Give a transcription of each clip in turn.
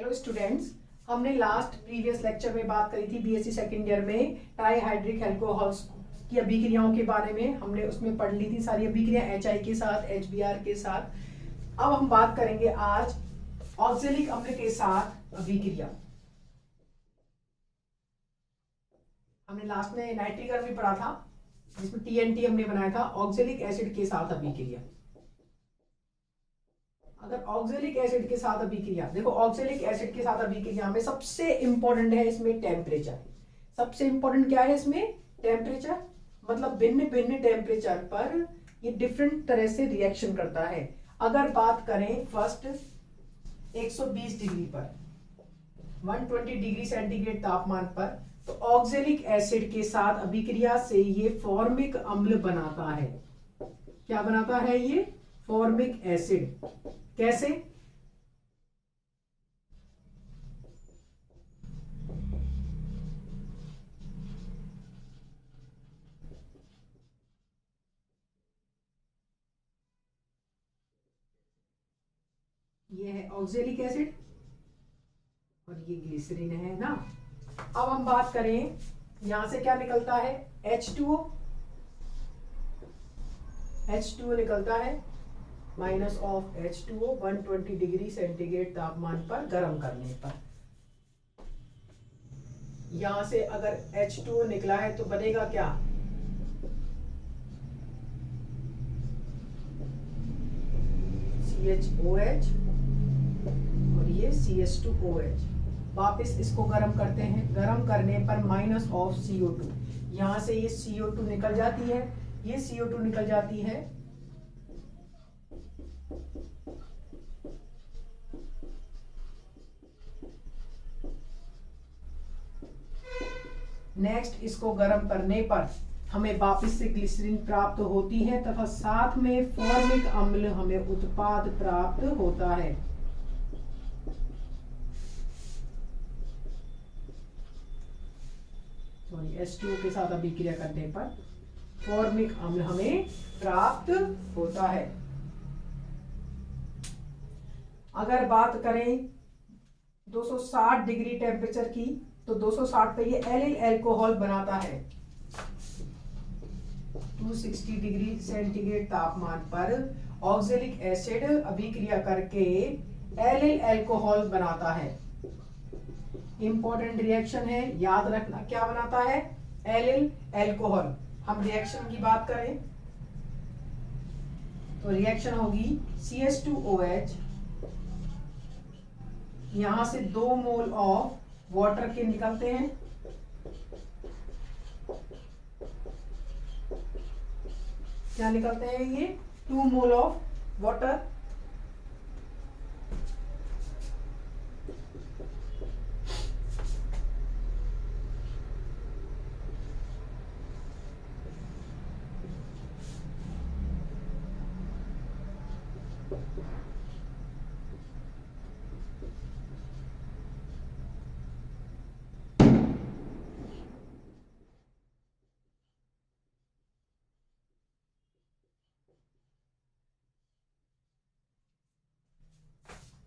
Hello students, हमने last previous lecture में बात करी थी बीएससी सेकेंड ईयर में ट्राईहाइड्रिक अल्कोहल्स की अभिक्रियाओं के बारे में। हमने उसमें पढ़ ली थी सारी अभिक्रिया एचआई के साथ, एचबीआर के साथ। अब हम बात करेंगे आज ऑक्जेलिक अम्ल के साथ अभिक्रिया। हमने लास्ट में नाइट्रिक अम्ल भी पढ़ा था जिसमें टीएनटी हमने बनाया था। ऑक्जेलिक एसिड के साथ अभिक्रिया, अगर ऑक्जेलिक एसिड के साथ अभिक्रिया, देखो ऑक्जेलिक एसिड के साथ अभिक्रिया में सबसे इंपॉर्टेंट है इसमें टेम्परेचर। सबसे इंपॉर्टेंट क्या है इसमें? टेम्परेचर। मतलब भिन्न भिन्न टेम्परेचर पर ये डिफरेंट तरह से रिएक्शन करता है। अगर बात करें फर्स्ट 120 डिग्री पर, 120 डिग्री सेंटीग्रेड तापमान पर, तो ऑक्जेलिक एसिड के साथ अभिक्रिया से ये फॉर्मिक अम्ल बनाता है। क्या बनाता है ये? Formic acid. कैसे? ये है ऑक्जेलिक एसिड और ये ग्लिसरीन है ना। अब हम बात करें यहां से क्या निकलता है? H2O। H2O निकलता है minus of H2O 120 degree centigrade तापमान पर गर्म करने पर। यहां से अगर H2O निकला है तो बनेगा क्या? CHOH और ये CH2OH। वापस इसको गर्म करते हैं, गर्म करने पर माइनस ऑफ CO2। यहां से ये CO2 निकल जाती है, ये CO2 निकल जाती है। नेक्स्ट इसको गर्म करने पर हमें वापस से ग्लिसरीन प्राप्त होती है तथा साथ में फॉर्मिक अम्ल हमें उत्पाद प्राप्त होता है। H2O के साथ अभिक्रिया करने पर फॉर्मिक अम्ल हमें प्राप्त होता है। अगर बात करें 260 डिग्री टेम्परेचर की, तो 260 पे ये एलिल अल्कोहल बनाता है। 260 डिग्री सेंटीग्रेड तापमान पर ऑक्जेलिक एसिड अभिक्रिया करके एलिल अल्कोहल बनाता है। इंपॉर्टेंट रिएक्शन है, याद रखना। क्या बनाता है? Allele alcohol. हम रिएक्शन की बात करें तो रिएक्शन होगी CH2OH, यहां से 2 मोल ऑफ वाटर के निकलते हैं। क्या निकलते हैं? ये 2 मोल ऑफ वाटर।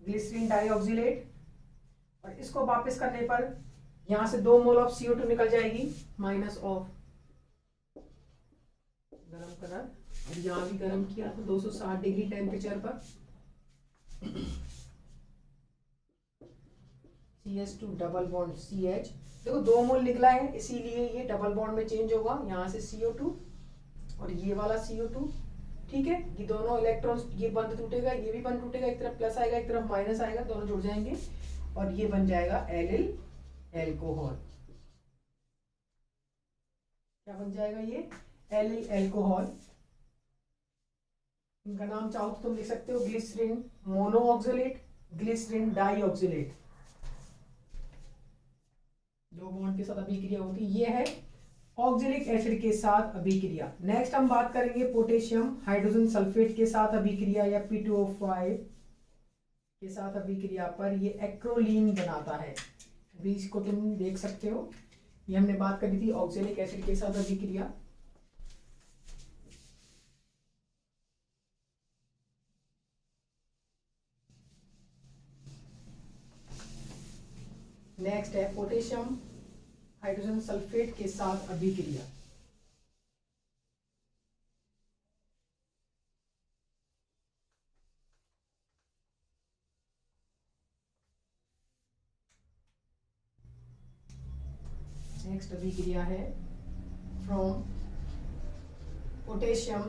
ग्लिसरीन डाइऑक्सिलेट, और इसको वापस करने पर यहां से 2 मोल ऑफ CO2 निकल जाएगी, माइनस ऑफ गरम करा, और यहां भी गरम किया तो 260 डिग्री टेम्परेचर पर CH2 डबल बॉन्ड CH। देखो 2 मोल निकला है इसीलिए ये डबल बॉन्ड में चेंज होगा। यहां से CO2 और ये वाला CO2, ठीक है। ये दोनों इलेक्ट्रॉन्स, ये बंद टूटेगा, ये भी बंद टूटेगा, एक तरफ प्लस आएगा एक तरफ माइनस आएगा, दोनों जुड़ जाएंगे और ये बन जाएगा एलिल अल्कोहल। क्या बन जाएगा ये? Allyl alcohol. इनका नाम चाहो तो तुम लिख सकते हो glycerine monooxalate, glycerine dioxalate. 2 bond के साथ अभिक्रिया होती है। ये है ऑक्जेलिक एसिड के साथ अभिक्रिया। नेक्स्ट हम बात करेंगे पोटेशियम हाइड्रोजन सल्फेट के साथ अभिक्रिया या P2O5 के साथ अभिक्रिया पर ये एक्रोलीन बनाता है। अभी इसको तुम देख सकते हो, ये हमने बात करी थी ऑक्जेलिक एसिड के साथ अभिक्रिया। नेक्स्ट है पोटेशियम हाइड्रोजन सल्फेट के साथ अभिक्रिया। नेक्स्ट अभिक्रिया है फ्रॉम पोटेशियम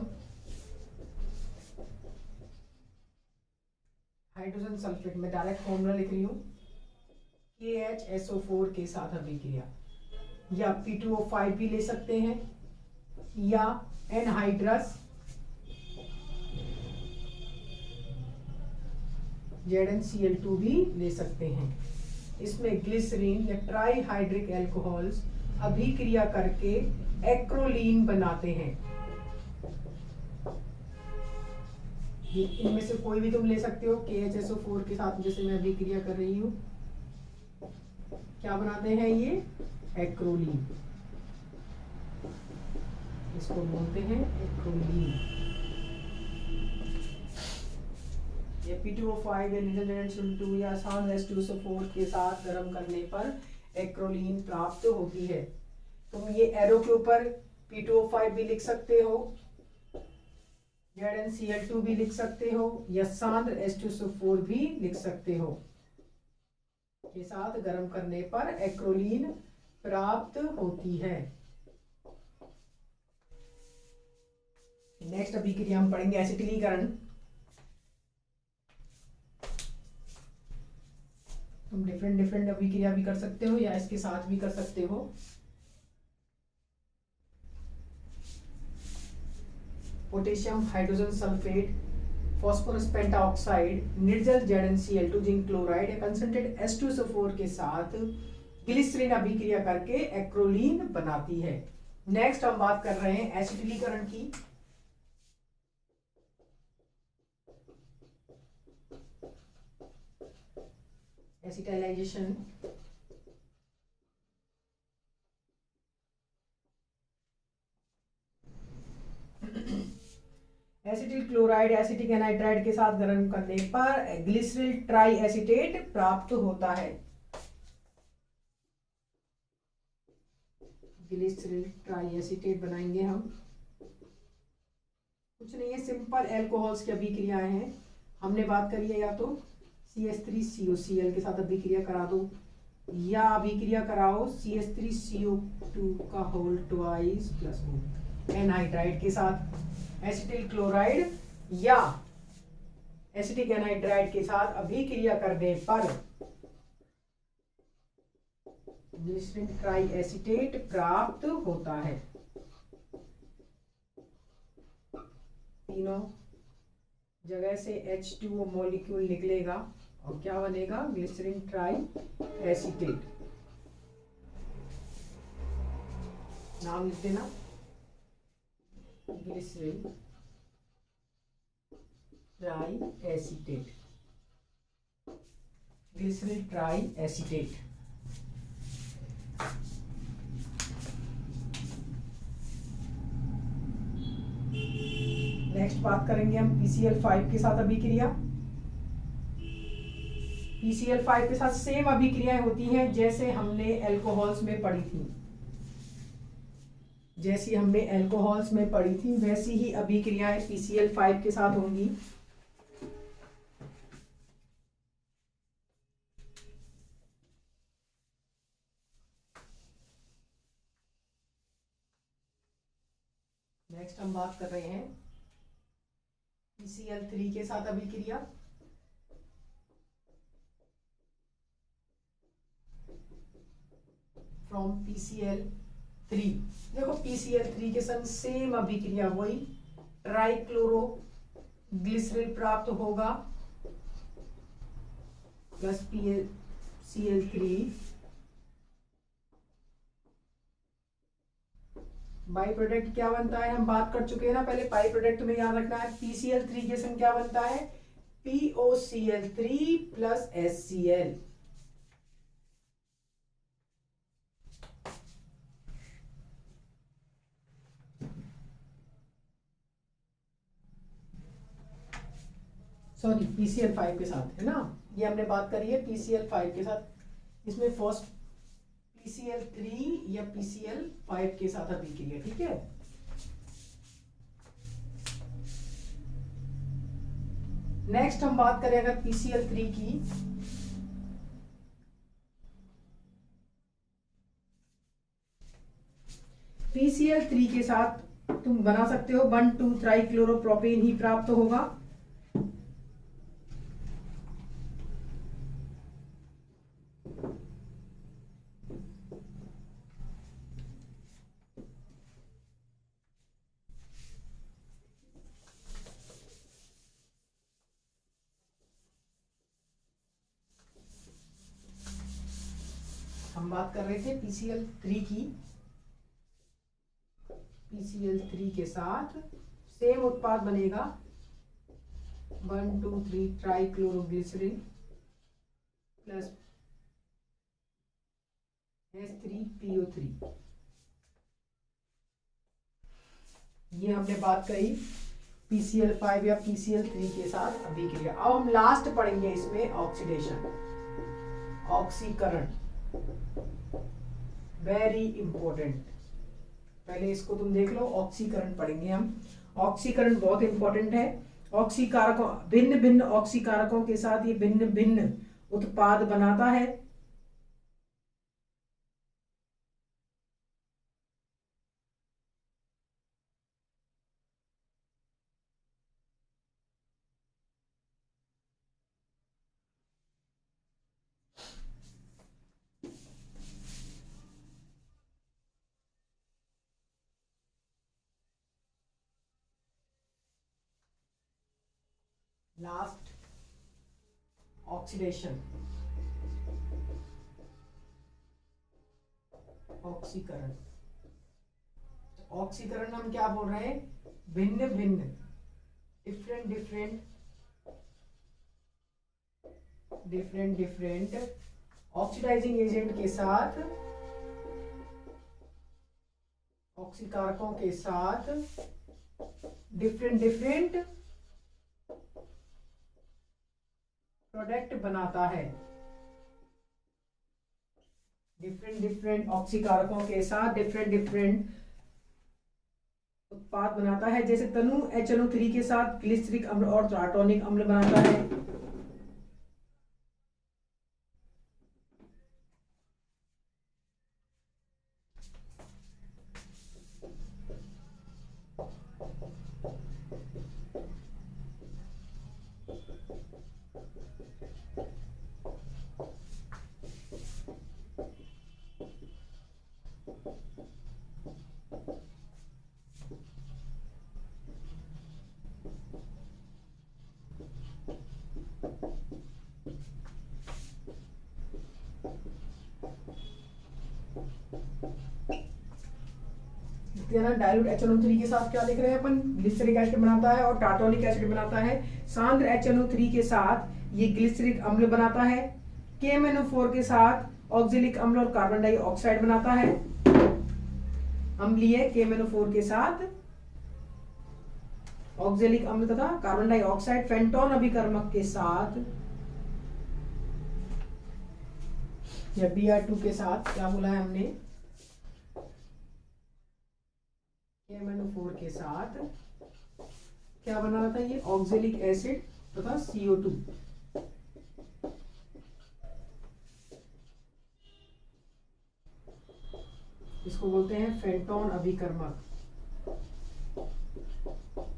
हाइड्रोजन सल्फेट, में डायरेक्ट फॉर्मूला लिख रही हूँ, KHSO4 के साथ अभिक्रिया, या P2O5 भी ले सकते हैं, या एनहाइड्रस ZnCl2 भी ले सकते हैं। इसमें ग्लिसरीन या ट्राईहाइड्रिक एल्कोहल्स अभिक्रिया करके एक्रोलीन बनाते हैं। ये इनमें से कोई भी तुम ले सकते हो। KHSO4 के साथ जैसे मैं अभिक्रिया कर रही हूँ, क्या बनाते हैं ये? एक्रोलीन। इसको बोलते हैं एक्रोलीन। ये P2O5 या ZnCl2 या आसान H2SO4 के साथ गर्म करने पर एक्रोलीन प्राप्त होती है। तुम ये एरो के ऊपर P2O5 भी लिख सकते हो, ZnCl2 भी लिख सकते हो, या सांद्र H2SO4 भी लिख सकते हो। के साथ गर्म करने पर एक्रोलीन प्राप्त होती है। नेक्स्ट अभिक्रिया हम पढ़ेंगे एसिटिलीकरण। तुम डिफरेंट अभिक्रिया भी कर सकते हो या इसके साथ भी कर सकते हो। Potassium hydrogen sulphate, phosphorus pentoxide, निर्जल ZnCl2, जिंक क्लोराइड या कंसंट्रेटेड H2SO4 के साथ ग्लिसरीन अभिक्रिया करके एक्रोलीन बनाती है। नेक्स्ट हम बात कर रहे हैं एसिटिलीकरण की। एसिटाइलाइजेशन। एसिटिल क्लोराइड एसिटिक एनाइड्राइड के साथ गर्म करने पर ग्लिसरल ट्राई एसीटेट प्राप्त होता है। ग्लिसरल ट्राई एसीटेट बनाएंगे हम। कुछ नहीं है, सिंपल एल्कोहल्स की अभिक्रियाएं हैं। हमने बात करी है, या तो CH3COCl के साथ अभिक्रिया करा दो, या अभिक्रिया कराओ CH3CO2 का होल ट्वाइस प्लस एनहाइड्राइड के साथ एसिटिल क्लोराइड या एसिटिक एनहाइड्राइड के साथ अभिक्रिया करने पर ग्लिसरीन ट्राई एसीटेट प्राप्त होता है। तीनों जगह से H2O मॉलिक्यूल निकलेगा और क्या बनेगा? Glycerine triacetate. नाम लिख देना, glycerine triacetate. Glycerine triacetate. Next बात करेंगे हम PCl5 के साथ अभिक्रिया। PCl5 के साथ सेम अभिक्रियाएं होती हैं जैसे हमने एल्कोहल्स में पढ़ी थी। जैसी हमने एल्कोहल्स में पढ़ी थी वैसी ही अभिक्रियाएं PCl5 के साथ होंगी। नेक्स्ट हम बात कर रहे हैं PCl3 के साथ अभिक्रिया। फ्रॉम PCl3, देखो PCl3 के संग सेम अभिक्रिया वही, ट्राइक्लोरो ग्लिसरीन प्राप्त होगा प्लस PCl3। बाई प्रोडक्ट क्या बनता है हम बात कर चुके हैं ना पहले। बाई प्रोडक्ट में याद रखना है PCl3 के संग क्या बनता है? POCl3 plus HCl। Sorry, PCl5 के साथ है ना, ये हमने बात करी है PCl5 के साथ। इसमें फर्स्ट PCl3 या PCl5 के साथ अभिक्रिया, ठीक है। नेक्स्ट हम बात करें अगर PCl3 की, PCl3 के साथ तुम बना सकते हो 1,2 ट्राइक्लोरोप्रोपेन ही प्राप्त होगा। हम बात कर रहे थे PCl3 की। PCl3 के साथ सेम उत्पाद बनेगा 1,2,3 ट्राइक्लोरोग्लिसरीन प्लस H3PO3। ये हमने बात कही PCl5 या PCl3 के साथ अभिक्रिया। अब हम लास्ट पढ़ेंगे इसमें ऑक्सीडेशन, ऑक्सीकरण, वेरी इंपॉर्टेंट। पहले इसको तुम देख लो, ऑक्सीकरण पढ़ेंगे हम। ऑक्सीकरण बहुत इंपॉर्टेंट है। ऑक्सीकारकों, भिन्न भिन्न ऑक्सीकारकों के साथ ये भिन्न भिन्न उत्पाद बनाता है। लास्ट ऑक्सीडेशन, ऑक्सीकरण। ऑक्सीकरण हम क्या बोल रहे हैं, भिन्न भिन्न, different different different different oxidising agent के साथ, ऑक्सीकारकों के साथ डिफरेंट डिफरेंट प्रोडक्ट बनाता है। डिफरेंट डिफरेंट ऑक्सीकारकों के साथ डिफरेंट डिफरेंट उत्पाद बनाता है। जैसे तनु HNO3 के साथ ग्लिसरिक अम्ल और टार्टोनिक अम्ल बनाता है। डाइल्यूट HNO3 के साथ क्या लिख रहे हैं अपन, ग्लिसरिक एसिड बनाता है और टार्टोनिक एसिड बनाता है। सांद्र HNO3 के साथ ये ग्लिसरिक अम्ल बनाता है। KMnO4 के साथ ऑक्जेलिक अम्ल और कार्बन डाइऑक्साइड बनाता है। अम्लीय KMnO4 के साथ ऑक्जेलिक अम्ल तथा कार्बन डाइऑक्साइड। फेंटोन अभिकर्मक के साथ या Br2 के साथ क्या बोला है हमने, KMnO4 के साथ क्या बना रहा था, ये ऑक्जेलिक एसिड तथा CO2। इसको बोलते हैं फेंटोन अभिकर्मक,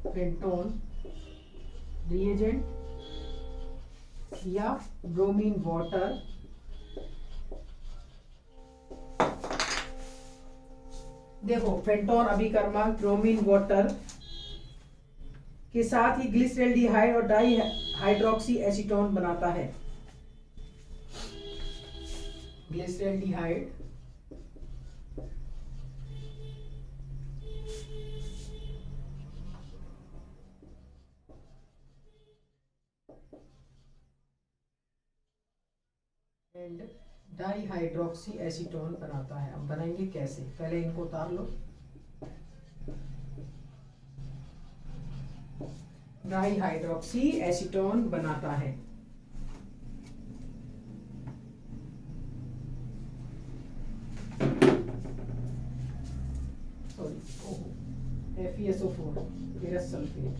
फेंटोन रिएजेंट या ब्रोमीन वाटर। देखो फेंटोन अभिकर्मक ब्रोमीन वाटर के साथ ही ग्लिसरल्डिहाइड और डाई हाइड्रोक्सी एसीटोन बनाता है। ग्लिसरल्डिहाइड एंड डाईहाइड्रोक्सी एसीटोन बनाता है। अब बनाएंगे कैसे, पहले इनको उतार लो। डाईहाइड्रोक्सी एसीटोन बनाता है FeSO4 फेरस सल्फेट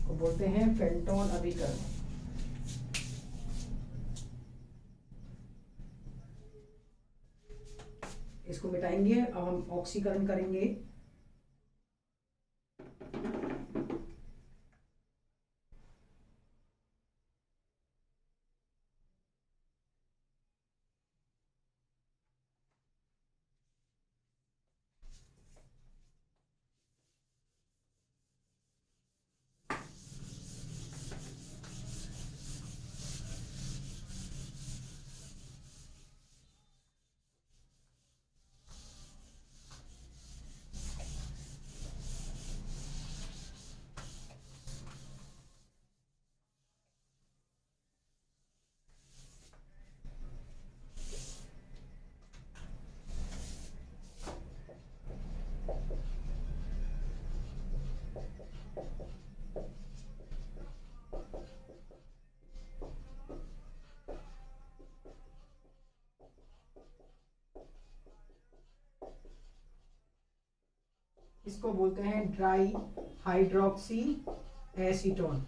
को बोलते हैं फेंटोन अभिकरण। इसको मिटाएंगे, अब हम ऑक्सीकरण करेंगे। इसको बोलते हैं ड्राई हाइड्रोक्सी एसीटोन।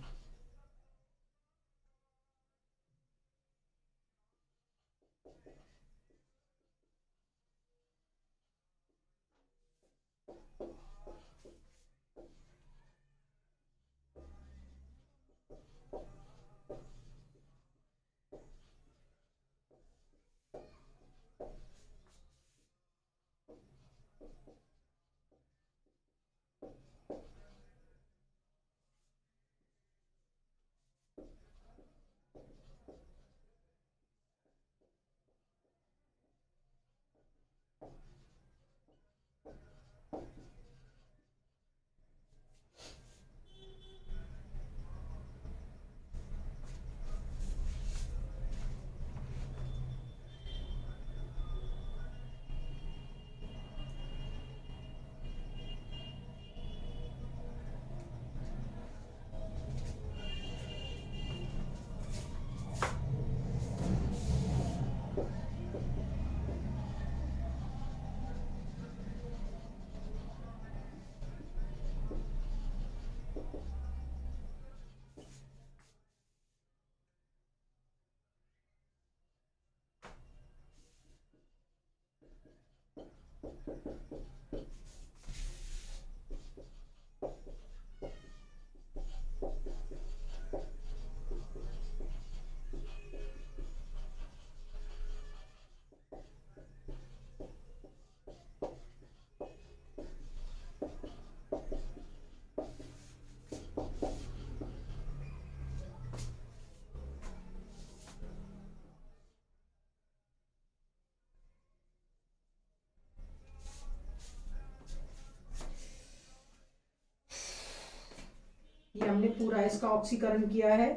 ये हमने पूरा इसका ऑक्सीकरण किया है।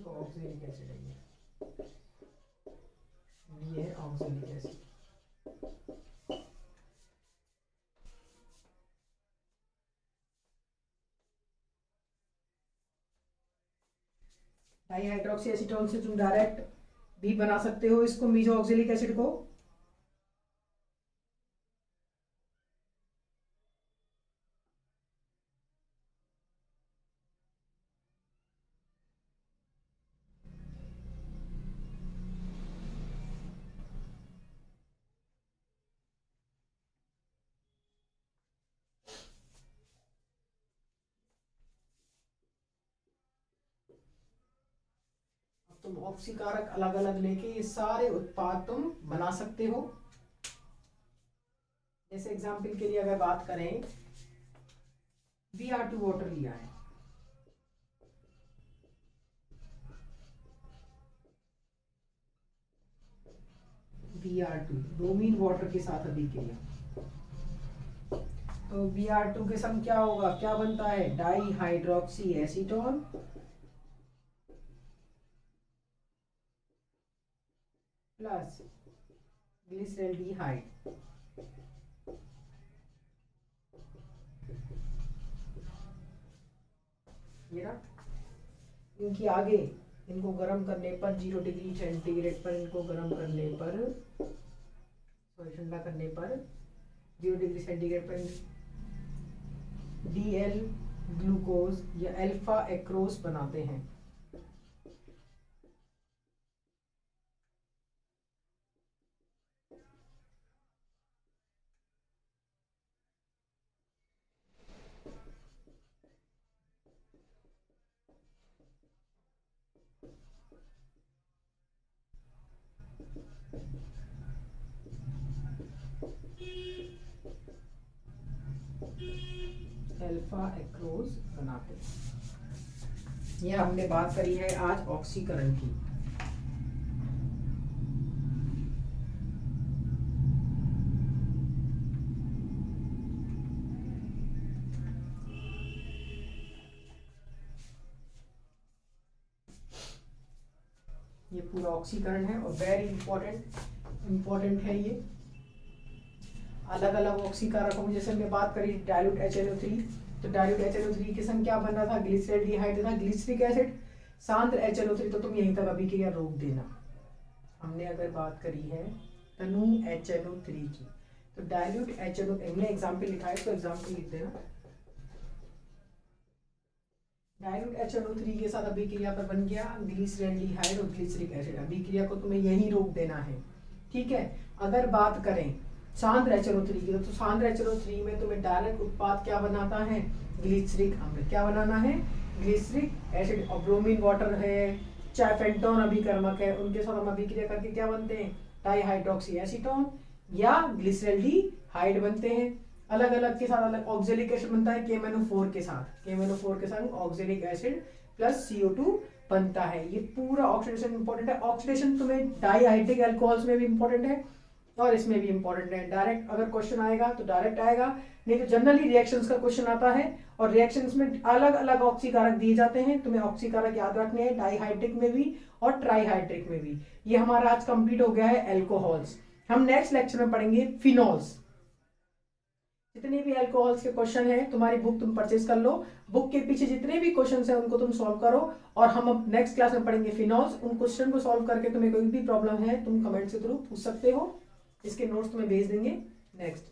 ऑक्सैलिक एसिड है, ये है oxalic acid. Di hydroxy acetone से तुम डायरेक्ट भी बना सकते हो इसको, मीजो ऑक्सैलिक एसिड को। तुम ऑक्सीकारक अलग अलग लेके ये सारे उत्पाद तुम बना सकते हो। जैसे एग्जाम्पल के लिए अगर बात करें, Br2 वाटर लिया है, Br2 ब्रोमीन वाटर के साथ अभिक्रिया, तो Br2 के संग क्या होगा, क्या बनता है, di hydroxy acetone plus glyceraldehyde. ये ना, इनकी आगे इनको गर्म करने पर 0 डिग्री सेंटीग्रेड पर, इनको गर्म करने पर, सॉरी ठंडा करने पर 0 डिग्री सेंटीग्रेड पर DL ग्लूकोज या अल्फा एक्रोस बनाते हैं। अल्फा एक्रोस बनाते हैं। यह हमने बात करी है आज ऑक्सीकरण की। ये पूरा ऑक्सीकरण है और वेरी इंपॉर्टेंट है ये। अलग अलग ऑक्सीकारकों में जैसे हमने बात करी डाइल्यूट HNO3, तो डाइल्यूट HNO3 की संख्या बन रहा था ग्लिसरॉल्डिहाइड था ग्लिसरिक एसिड, सांद्र HNO3, तो तुम यहीं तक अभी की रोक देना। हमने अगर बात करी है तनु HNO3 की, तो डाइल्यूट HNO, हमने एग्जाम्पल लिखा है तो एग्जाम्पल लिख देना। डाइल्यूट HNO3 के साथ अभिक्रिया पर बन गया ग्लिसरॉल्डिहाइड और ग्लिसरिक एसिड। अभिक्रिया को तुम्हें यहीं रोक देना है, ठीक है। अगर बात करें सांद्र HNO3 की, तो सांद्र HNO3 में तुम्हें डायरेक्ट उत्पाद क्या बनाता है, ग्लिसरिक अम्ल। क्या बनाना है, ग्लिसरिक एसिड। और ब्रोमीन वाटर है, चाहे फेंटोन अभिकर्मक है, उनके साथ हम अभिक्रिया करके क्या बनते हैं, डाइहाइड्रोक्सी एसीटोन या ग्लिसरॉल्डिहाइड बनते हैं। अलग अलग के साथ अलग ऑक्जेलिक एसिड बनता है KMnO4 के साथ, KMnO4 के साथ ऑक्जेलिक एसिड प्लस CO2 बनता है। ये पूरा ऑक्सीडेशन इंपॉर्टेंट है। ऑक्सीडेशन तुम्हें डाइहाइड्रिक अल्कोहल्स में भी इंपॉर्टेंट है और इसमें भी इंपॉर्टेंट है। डायरेक्ट अगर क्वेश्चन आएगा तो डायरेक्ट आएगा, नहीं तो जनरली रिएक्शंस का क्वेश्चन आता है और रिएक्शंस में अलग अलग ऑक्सीकारक दिए जाते हैं। तुम्हें ऑक्सीकारक याद रखने हैं, डाइहाइड्रिक में भी और ट्राइहाइड्रिक में भी। ये हमारा आज कंप्लीट हो गया है अल्कोहल्स। हम नेक्स्ट लेक्चर में पढ़ेंगे फिनॉल्स। जितने भी अल्कोहल्स के क्वेश्चन है तुम्हारी बुक तुम परचेज कर लो, बुक के पीछे जितने भी क्वेश्चन है उनको तुम सॉल्व करो। और हम अब नेक्स्ट क्लास में पढ़ेंगे फिनॉल्स। उन क्वेश्चन को सॉल्व करके तुम्हें कोई भी प्रॉब्लम है तुम कमेंट के थ्रू पूछ सकते हो, इसके नोट्स तुम्हें भेज देंगे। नेक्स्ट